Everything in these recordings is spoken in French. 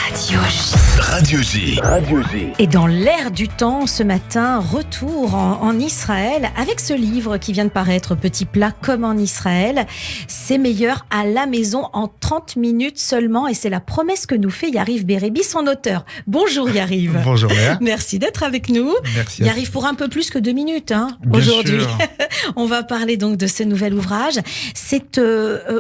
Radio J. Et dans l'air du temps, ce matin, retour en Israël avec ce livre qui vient de paraître, Petit plat comme en Israël. C'est meilleur à la maison en 30 minutes seulement. Et c'est la promesse que nous fait Yariv Berebi, son auteur. Bonjour Yariv. Bonjour Léa. Merci d'être avec nous. Merci. Yariv pour un peu plus que 2 minutes Bien aujourd'hui. sûr. On va parler donc de ce nouvel ouvrage. C'est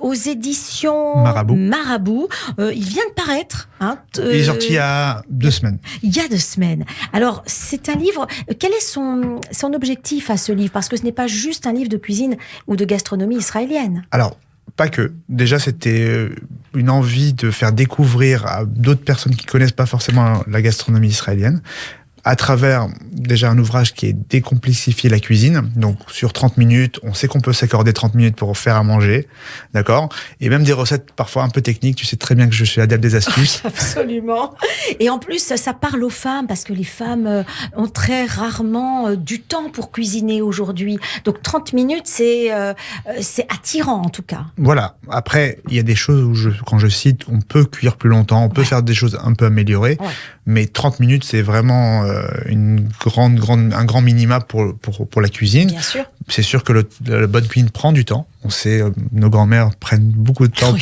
aux éditions Marabout. Il vient de paraître. Il est sorti il y a 2 semaines. Il y a 2 semaines. Alors, c'est un livre... Quel est son objectif à ce livre ? Parce que ce n'est pas juste un livre de cuisine ou de gastronomie israélienne. Alors, pas que. Déjà, c'était une envie de faire découvrir à d'autres personnes qui connaissent pas forcément la gastronomie israélienne, à travers déjà un ouvrage qui est décomplexifier la cuisine. Donc, sur 30 minutes, on sait qu'on peut s'accorder 30 minutes pour faire à manger. D'accord ? Et même des recettes parfois un peu techniques. Tu sais très bien que je suis adepte des astuces. Absolument. Et en plus, ça parle aux femmes, parce que les femmes ont très rarement du temps pour cuisiner aujourd'hui. Donc, 30 minutes, c'est attirant, en tout cas. Voilà. Après, il y a des choses où quand je cite, on peut cuire plus longtemps, on peut faire des choses un peu améliorées. Ouais. Mais 30 minutes, c'est vraiment un grand minima pour la cuisine. Bien sûr. C'est sûr que la bonne cuisine prend du temps. On sait, nos grands-mères prennent beaucoup de temps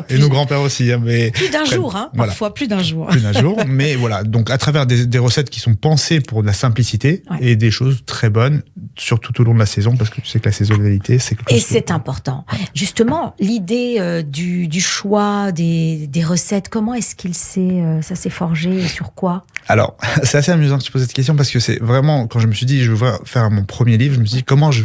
et nos grands-pères aussi. Mais plus d'un jour, voilà. Parfois plus d'un jour. Plus d'un jour, mais voilà. Donc, à travers des recettes qui sont pensées pour de la simplicité et des choses très bonnes, surtout tout au long de la saison, parce que tu sais que la saisonnalité, c'est quelque chose. Et c'est important. Justement, l'idée du choix des recettes, comment est-ce ça s'est forgé et sur quoi ? Alors, c'est assez amusant que tu poses cette question, parce que c'est vraiment, quand je me suis dit, je veux faire mon premier livre, je me suis dit, comment je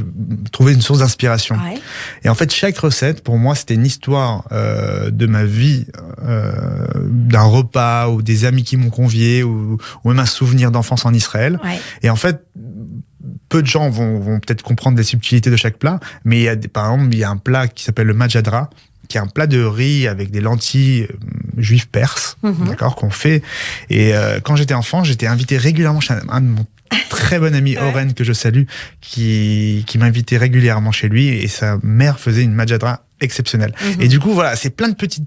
trouver une source d'inspiration. Ouais. Et en fait, chaque recette, pour moi, c'était une histoire de ma vie, d'un repas, ou des amis qui m'ont convié, ou même un souvenir d'enfance en Israël. Ouais. Et en fait, peu de gens vont peut-être comprendre les subtilités de chaque plat, mais par exemple, il y a un plat qui s'appelle le majadra, qui est un plat de riz avec des lentilles juives perses, d'accord, qu'on fait. Et quand j'étais enfant, j'étais invité régulièrement chez un de mon très bon ami Oren, que je salue, qui m'invitait régulièrement chez lui, et sa mère faisait une majadra exceptionnelle. Et du coup, voilà, c'est plein de petites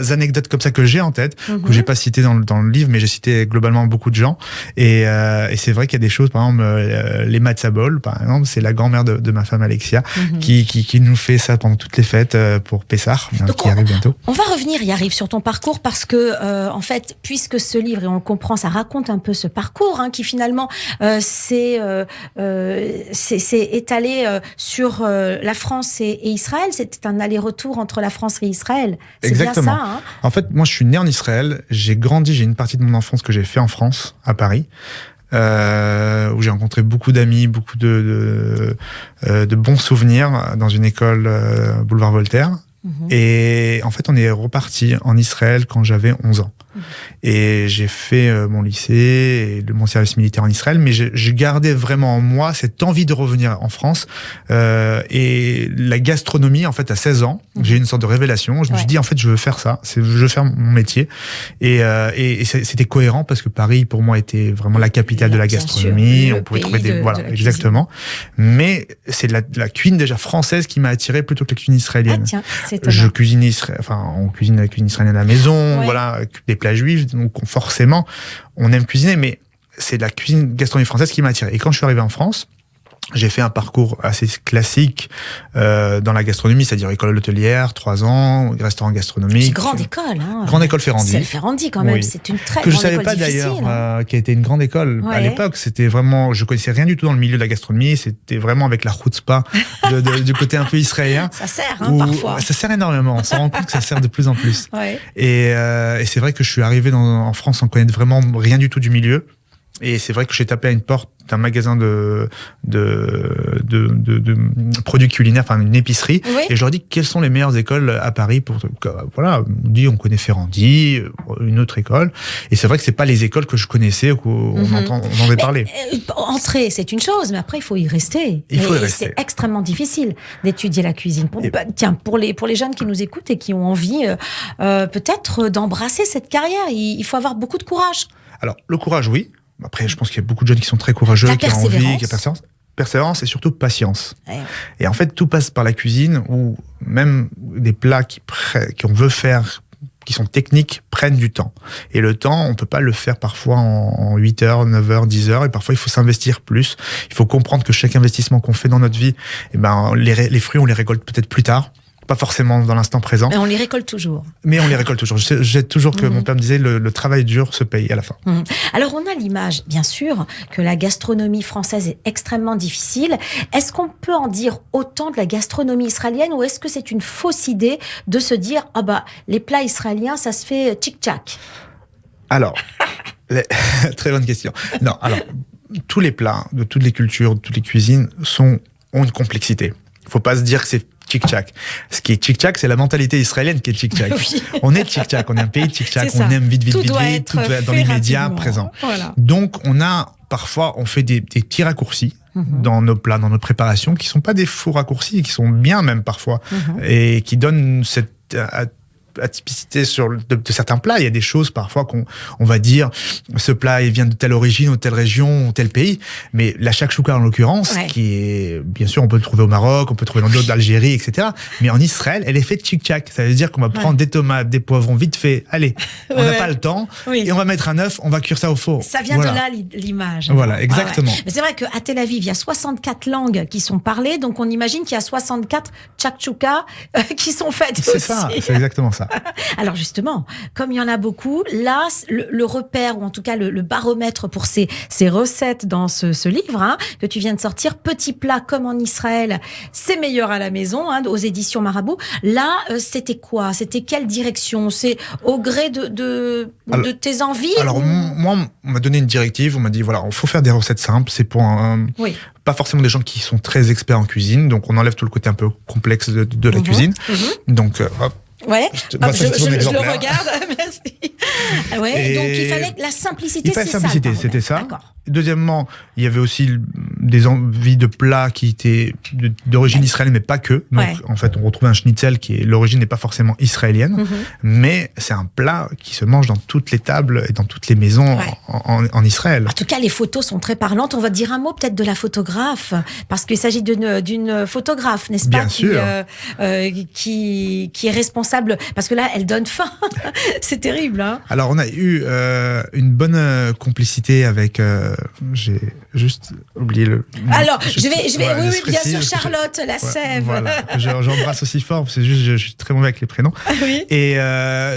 anecdotes comme ça que j'ai en tête, que j'ai pas cité dans le livre, mais j'ai cité globalement beaucoup de gens. Et c'est vrai qu'il y a des choses, par exemple, les matzabol, par exemple, c'est la grand-mère de ma femme Alexia, qui nous fait ça pendant toutes les fêtes pour Pessah, qui arrive bientôt. On va revenir, Yariv, sur ton parcours, parce que, en fait, puisque ce livre, et on le comprend, ça raconte un peu ce parcours, qui finalement c'est étalé sur la France et Israël. C'était un aller-retour entre la France et Israël. C'est exactement. Bien ça, En fait, moi, je suis né en Israël. J'ai une partie de mon enfance que j'ai fait en France, à Paris, où j'ai rencontré beaucoup d'amis, beaucoup de bons souvenirs dans une école boulevard Voltaire. Et en fait, on est reparti en Israël quand j'avais 11 ans. Et j'ai fait mon lycée et mon service militaire en Israël, mais j'ai gardé vraiment en moi cette envie de revenir en France. Et la gastronomie, en fait, à 16 ans, j'ai eu une sorte de révélation. Je me suis dit, en fait, je veux faire ça. Je veux faire mon métier. Et c'était cohérent, parce que Paris, pour moi, était vraiment la capitale de la gastronomie. On pouvait trouver voilà, exactement. Mais c'est la cuisine déjà française qui m'a attiré plutôt que la cuisine israélienne. Ah, tiens, je cuisinais, on cuisine la cuisine israélienne à la maison, voilà, des plats juifs, donc forcément, on aime cuisiner, mais c'est la cuisine gastronomique française qui m'a attiré. Et quand je suis arrivé en France, j'ai fait un parcours assez classique dans la gastronomie, c'est-à-dire école hôtelière, 3 ans, restaurant gastronomique. C'est grande école, Grande école Ferrandi. C'est le Ferrandi quand même, c'est une très grande école. Que je savais pas d'ailleurs, qui a été une grande école à l'époque. C'était vraiment, je connaissais rien du tout dans le milieu de la gastronomie. C'était vraiment avec la chutzpah du côté un peu israélien. Ça sert, parfois. Ça sert énormément. On s'en rend compte que ça sert de plus en plus. Et c'est vrai que je suis arrivé en France sans connaître vraiment rien du tout du milieu. Et c'est vrai que j'ai tapé à une porte d'un magasin de produits culinaires, enfin une épicerie, et je leur dis quelles sont les meilleures écoles à Paris pour voilà, on dit on connaît Ferrandi, une autre école, et c'est vrai que c'est pas les écoles que je connaissais ou qu'on entendait parler. Entrer, c'est une chose, mais après il faut y rester. Et c'est extrêmement difficile d'étudier la cuisine. Tiens, pour les jeunes qui nous écoutent et qui ont envie peut-être d'embrasser cette carrière, il faut avoir beaucoup de courage. Alors le courage, oui. Après, je pense qu'il y a beaucoup de jeunes qui sont très courageux, qui ont envie, qui ont persévérance et surtout patience. Et en fait, tout passe par la cuisine, ou même des plats qu'on veut faire, qui sont techniques prennent du temps. Et le temps, on peut pas le faire parfois en 8 heures, 9 heures, 10 heures. Et parfois, il faut s'investir plus. Il faut comprendre que chaque investissement qu'on fait dans notre vie, les fruits, on les récolte peut-être plus tard. Pas forcément dans l'instant présent. Mais on les récolte toujours. Mais on les récolte toujours. J'ai toujours que mon père me disait, le travail dur se paye à la fin. Alors, on a l'image, bien sûr, que la gastronomie française est extrêmement difficile. Est-ce qu'on peut en dire autant de la gastronomie israélienne ou est-ce que c'est une fausse idée de se dire, les plats israéliens, ça se fait tchic-tchac? Alors, très bonne question. Non, alors, tous les plats de toutes les cultures, de toutes les cuisines ont une complexité. Il ne faut pas se dire que c'est tchic-tchac. Ce qui est tchic-tchac, c'est la mentalité israélienne qui est tchic-tchac. Oui. On est tchic-tchac, on est un pays tchic-tchac, on aime vite, tout doit être dans les médias présents. Voilà. Donc, parfois, on fait des petits raccourcis dans nos plats, dans nos préparations, qui sont pas des faux raccourcis, qui sont bien même parfois, et qui donnent cette atypicité de certains plats. Il y a des choses parfois qu'on va dire ce plat il vient de telle origine ou telle région ou tel pays, mais la shakshuka en l'occurrence, qui est bien sûr on peut le trouver au Maroc, on peut le trouver dans d'autres d'Algérie, etc. Mais en Israël, elle est faite tchic-tchac. Ça veut dire qu'on va prendre des tomates, des poivrons vite fait. Allez, on n'a pas le temps et on va mettre un œuf, on va cuire ça au four. Ça vient de là l'image. Voilà, exactement. Mais c'est vrai qu'à Tel Aviv, il y a 64 langues qui sont parlées, donc on imagine qu'il y a 64 shakshuka qui sont faites aussi. C'est ça, c'est exactement ça. Alors justement, comme il y en a beaucoup, là, le repère, ou en tout cas le baromètre pour ces recettes dans ce livre que tu viens de sortir, Petits plats comme en Israël, c'est meilleur à la maison, aux éditions Marabout. Là, c'était quoi? C'était quelle direction? C'est au gré de tes envies? Alors moi, on m'a donné une directive, on m'a dit, voilà, il faut faire des recettes simples, c'est pour pas forcément des gens qui sont très experts en cuisine, donc on enlève tout le côté un peu complexe de la cuisine. Donc, hop. Ouais, je le regarde, merci. Donc il fallait la simplicité, c'est ça. Simplicité, c'était ça. D'accord. Deuxièmement, il y avait aussi des envies de plats qui étaient d'origine israélienne, mais pas que. Donc, en fait, on retrouve un schnitzel l'origine n'est pas forcément israélienne, mais c'est un plat qui se mange dans toutes les tables et dans toutes les maisons en Israël. En tout cas, les photos sont très parlantes. On va dire un mot peut-être de la photographe, parce qu'il s'agit d'une photographe, n'est-ce pas? Bien sûr. Qui est responsable, parce que là, elle donne faim. C'est terrible, hein. Alors, on a eu une bonne complicité avec... j'ai juste oublié le... Alors, je vais oui, bien sûr, Charlotte, la Sève. Voilà. J'embrasse aussi fort, c'est juste, je suis très mauvais avec les prénoms. Oui. Et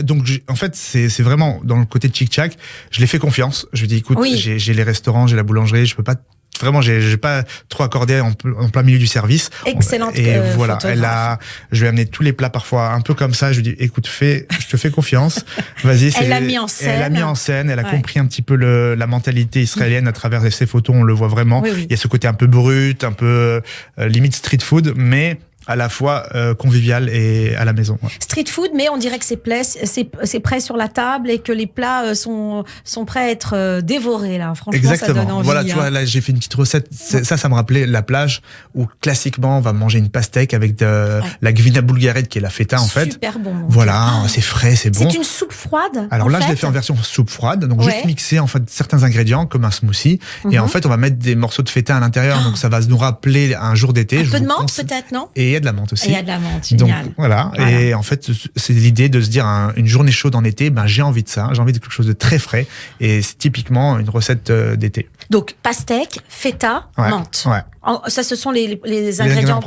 donc, en fait, c'est vraiment dans le côté tchic-tchac. Je lui ai fait confiance. Je lui ai dit, écoute, j'ai les restaurants, j'ai la boulangerie, je peux pas... Vraiment, j'ai pas trop accordé en plein milieu du service. Excellente et voilà, photographe. je lui ai amené tous les plats parfois un peu comme ça. Je lui ai dit, écoute, je te fais confiance. Vas-y. Elle l'a mis en scène. Elle l'a mis en scène. Elle a compris un petit peu la mentalité israélienne à travers ses photos. On le voit vraiment. Oui. Il y a ce côté un peu brut, un peu limite street food, mais à la fois convivial et à la maison. Street food, mais on dirait que c'est prêt sur la table et que les plats sont prêts à être dévorés, là. Franchement, exactement. Ça donne envie. Voilà, tu vois, là, j'ai fait une petite recette. Ça me rappelait la plage où, classiquement, on va manger une pastèque avec la gvina bulgarette, qui est la feta, en fait. Super bon. Voilà, c'est frais, c'est bon. C'est une soupe froide. Alors là, je l'ai fait en version soupe froide. Donc, juste mixer, en fait, certains ingrédients, comme un smoothie. Et en fait, on va mettre des morceaux de feta à l'intérieur. Donc, ça va nous rappeler un jour d'été. Un peu de menthe, peut-être, non? Et il y a de la menthe aussi. Il y a de la menthe, génial. Donc, voilà. Et en fait, c'est l'idée de se dire, une journée chaude en été, j'ai envie de ça. J'ai envie de quelque chose de très frais. Et c'est typiquement une recette d'été. Donc, pastèque, feta, menthe. Ouais. Ça, ce sont les ingrédients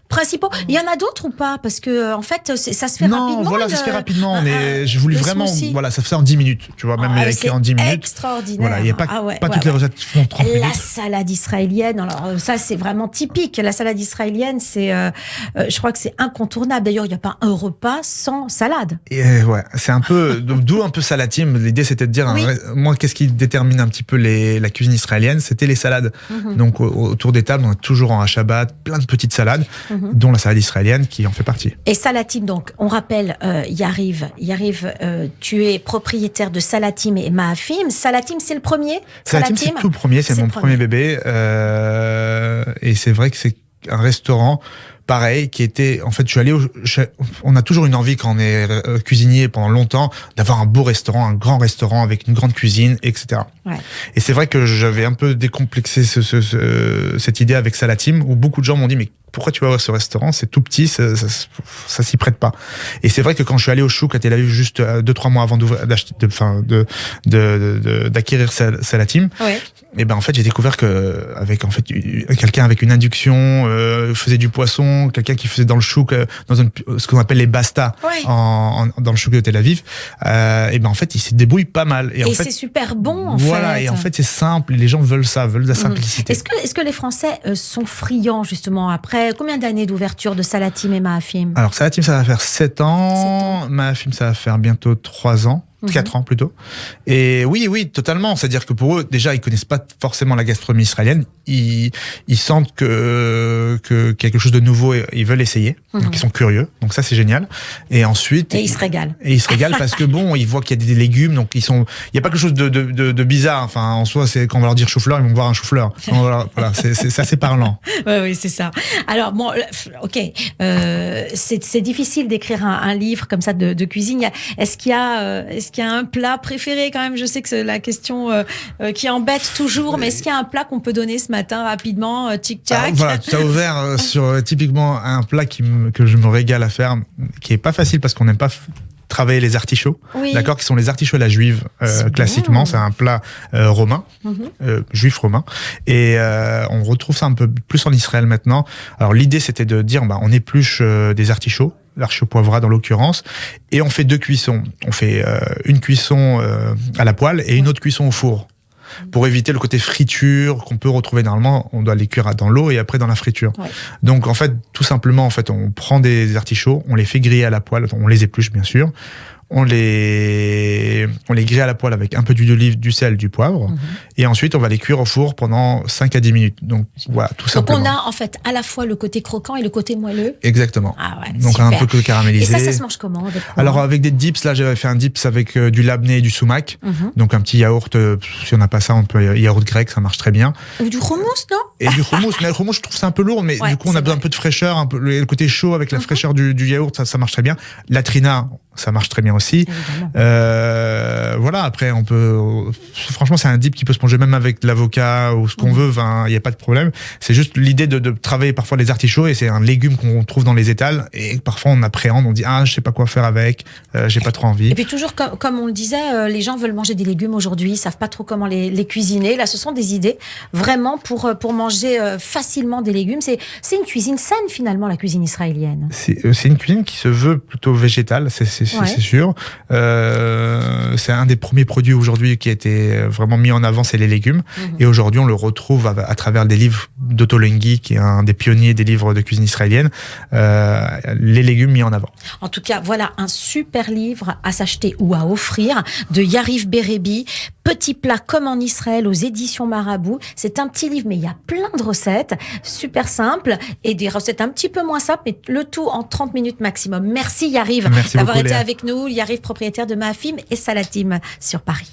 principaux. Il y en a d'autres ou pas? Parce que, en fait, ça se fait rapidement. Non, voilà, ça se fait rapidement. Je voulais vraiment, voilà, ça se fait en 10 minutes. Tu vois, même écrit en 10 minutes. Extraordinaire. Voilà, il n'y a pas toutes les recettes qui font 30 minutes. La salade israélienne, alors, ça, c'est vraiment typique. La salade israélienne, je crois que c'est incontournable. D'ailleurs, il n'y a pas un repas sans salade. C'est un peu, d'où un peu Salatim. L'idée, c'était de dire, moi, qu'est-ce qui détermine un petit peu la cuisine israélienne? C'était les salades. Donc, autour des tables, on a toujours en Shabbat plein de petites salades, dont la salade israélienne qui en fait partie. Et Salatim, donc, on rappelle, Yariv, tu es propriétaire de Salatim et Mahafim. Salatim, c'est le premier? Salatim, c'est tout le premier, c'est mon premier bébé. Et c'est vrai que c'est un restaurant pareil, qui était, en fait, on a toujours une envie quand on est cuisinier pendant longtemps d'avoir un beau restaurant, un grand restaurant avec une grande cuisine, etc. Ouais. Et c'est vrai que j'avais un peu décomplexé cette idée avec Salatim, où beaucoup de gens m'ont dit, mais pourquoi tu vas voir ce restaurant? C'est tout petit, ça s'y prête pas. Et c'est vrai que quand je suis allé au Chouk à Tel Aviv juste 2-3 mois avant d'acquérir Salatim, ouais. Et ben en fait j'ai découvert que avec en fait quelqu'un avec une induction faisait du poisson, quelqu'un qui faisait dans le Chouk dans ce qu'on appelle les basta, ouais. Dans le Chouk de Tel Aviv, et ben en fait il se débrouille pas mal. Et en fait, c'est super bon en voilà, fait. Et en fait c'est simple, les gens veulent ça, veulent la simplicité. Est-ce que les Français sont friands justement après combien d'années d'ouverture de Salatim et Mahafim? Alors Salatim ça va faire 7 ans, Mahafim ça va faire bientôt 3 ans. 4 ans plutôt. Et oui, totalement. C'est-à-dire que pour eux, déjà, ils connaissent pas forcément la gastronomie israélienne. Ils sentent que quelque chose de nouveau, ils veulent essayer. Donc ils sont curieux. Donc ça, c'est génial. Et ensuite. Et ils se régalent. Et ils se régalent parce que bon, ils voient qu'il y a des légumes. Donc il y a pas quelque chose de bizarre. Enfin, en soi, c'est quand on va leur dire chou-fleur, ils vont voir un chou-fleur. Voilà, c'est assez parlant. Oui, c'est ça. Alors bon, ok. C'est difficile d'écrire un livre comme ça de cuisine. Est-ce qu'il y a un plat préféré quand même? Je sais que c'est la question qui embête toujours, mais est-ce qu'il y a un plat qu'on peut donner ce matin rapidement, tic-tac? Voilà, tu as ouvert sur typiquement un plat que je me régale à faire, qui est pas facile parce qu'on n'aime pas travailler les artichauts, oui. D'accord, qui sont les artichauts à la juive classiquement. Bon. C'est un plat romain, juif romain, et on retrouve ça un peu plus en Israël maintenant. Alors l'idée c'était de dire, on épluche des artichauts, l'artichaut poivra dans l'occurrence, et on fait 2 cuissons. On fait une cuisson à la poêle et une autre cuisson au four. Pour éviter le côté friture qu'on peut retrouver normalement, on doit les cuire dans l'eau et après dans la friture. Ouais. Donc en fait, tout simplement, on prend des artichauts, on les fait griller à la poêle, on les épluche bien sûr, on les grille à la poêle avec un peu d'huile d'olive, du sel, du poivre, et ensuite on va les cuire au four pendant 5 à 10 minutes. Donc voilà, tout simplement. Donc on a en fait à la fois le côté croquant et le côté moelleux. Exactement. Ah ouais, donc super. Un peu caramélisé. Et ça se mange comment? Alors avec des dips, là j'avais fait un dips avec du labné et du sumac. Donc un petit yaourt, si on n'a pas ça, on peut yaourt grec, ça marche très bien. Ou du hummus, non? Et du hummus, mais le hummus je trouve ça un peu lourd, mais du coup on a besoin un peu de fraîcheur, un peu le côté chaud avec la fraîcheur du yaourt, ça marche très bien. La trina, ça marche très bien aussi. Voilà, après on peut, franchement c'est un dip qui peut se manger même avec de l'avocat ou ce qu'on veut, il n'y a pas de problème. C'est juste l'idée de travailler parfois les artichauts, et c'est un légume qu'on trouve dans les étals, et parfois on appréhende, on dit je sais pas quoi faire avec, j'ai pas trop envie. Et puis toujours comme on le disait, les gens veulent manger des légumes aujourd'hui, ils savent pas trop comment les cuisiner. Là ce sont des idées vraiment pour manger facilement des légumes. C'est une cuisine saine finalement, la cuisine israélienne. C'est une cuisine qui se veut plutôt végétale, c'est sûr. C'est un des premiers produits aujourd'hui qui a été vraiment mis en avant, c'est les légumes. Et aujourd'hui, on le retrouve à travers des livres d'Otto Lengi, qui est un des pionniers des livres de cuisine israélienne, les légumes mis en avant. En tout cas, voilà un super livre à s'acheter ou à offrir de Yariv Berebi. Petit plat comme en Israël aux éditions Marabout. C'est un petit livre, mais il y a plein de recettes, super simples, et des recettes un petit peu moins simples, mais le tout en 30 minutes maximum. Merci Yariv d'avoir été avec nous. Yariv, propriétaire de Mahafim et Salatim sur Paris.